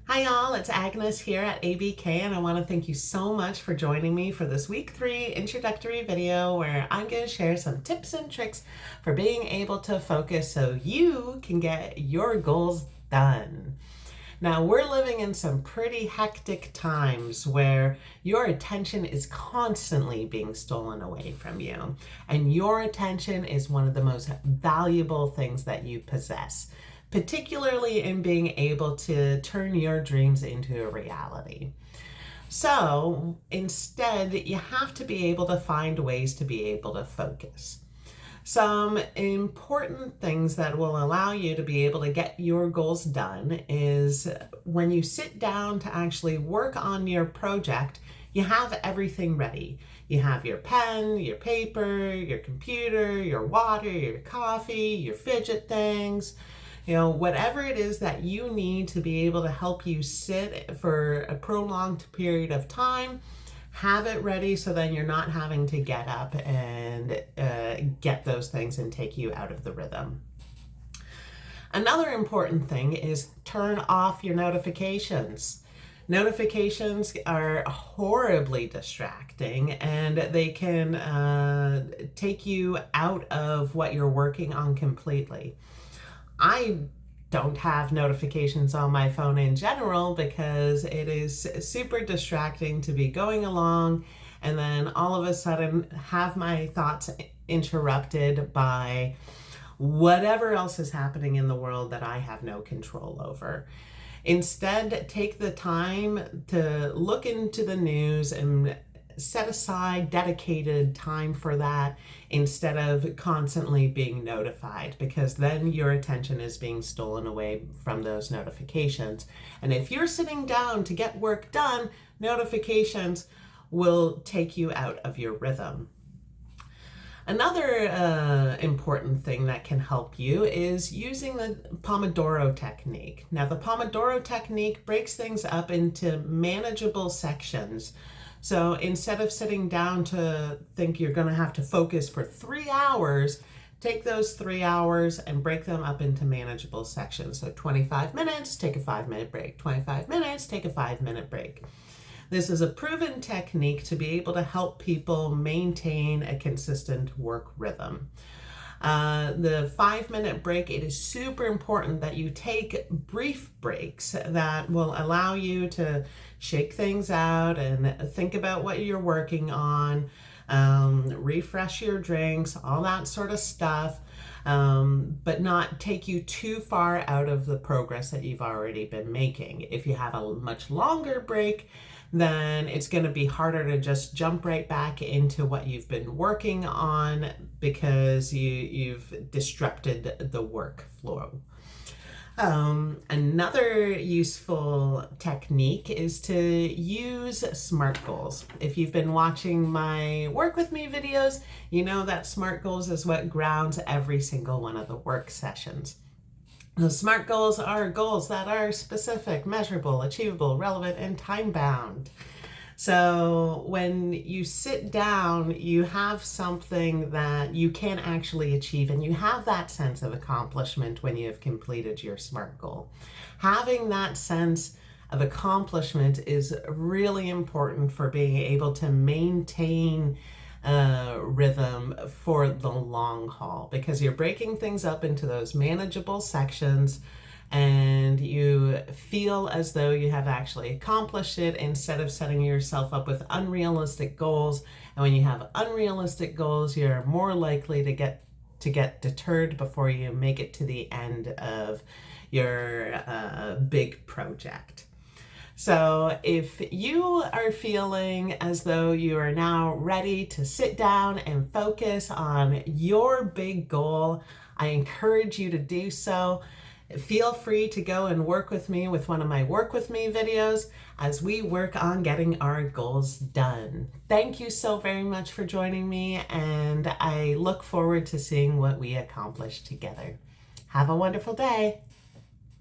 Hi y'all, it's Agnes here at ABK, and I want to thank you so much for joining me for this week 3 introductory video where I'm going to share some tips and tricks for being able to focus so you can get your goals done. Now, we're living in some pretty hectic times where your attention is constantly being stolen away from you, and your attention is one of the most valuable things that you possess, particularly in being able to turn your dreams into a reality. So instead, you have to be able to find ways to be able to focus. Some important things that will allow you to be able to get your goals done is when you sit down to actually work on your project, you have everything ready. You have your pen, your paper, your computer, your water, your coffee, your fidget things. Whatever it is that you need to be able to help you sit for a prolonged period of time, have it ready so then you're not having to get up and get those things and take you out of the rhythm. Another important thing is turn off your notifications. Notifications are horribly distracting, and they can take you out of what you're working on completely. I don't have notifications on my phone in general because it is super distracting to be going along and then all of a sudden have my thoughts interrupted by whatever else is happening in the world that I have no control over. Instead, take the time to look into the news and set aside dedicated time for that instead of constantly being notified, because then your attention is being stolen away from those notifications. And if you're sitting down to get work done, notifications will take you out of your rhythm. Another important thing that can help you is using the Pomodoro technique. Now, the Pomodoro technique breaks things up into manageable sections. So instead of sitting down to think you're going to have to focus for 3 hours, take those 3 hours and break them up into manageable sections. So 25 minutes, take a 5-minute break. 25 minutes, take a 5-minute break. This is a proven technique to be able to help people maintain a consistent work rhythm. The 5-minute break, it is super important that you take brief breaks that will allow you to shake things out and think about what you're working on, refresh your drinks, all that sort of stuff, but not take you too far out of the progress that you've already been making. If you have a much longer break, then it's going to be harder to just jump right back into what you've been working on because you've disrupted the workflow. Another useful technique is to use SMART goals. If you've been watching my Work With Me videos, you know that SMART goals is what grounds every single one of the work sessions. The SMART goals are goals that are specific, measurable, achievable, relevant, and time-bound. So when you sit down, you have something that you can actually achieve, and you have that sense of accomplishment when you have completed your SMART goal. Having that sense of accomplishment is really important for being able to maintain rhythm for the long haul, because you're breaking things up into those manageable sections and you feel as though you have actually accomplished it instead of setting yourself up with unrealistic goals. And when you have unrealistic goals, you're more likely to get deterred before you make it to the end of your big project. So if you are feeling as though you are now ready to sit down and focus on your big goal, I encourage you to do so. Feel free to go and work with me with one of my Work With Me videos as we work on getting our goals done. Thank you so very much for joining me, and I look forward to seeing what we accomplish together. Have a wonderful day.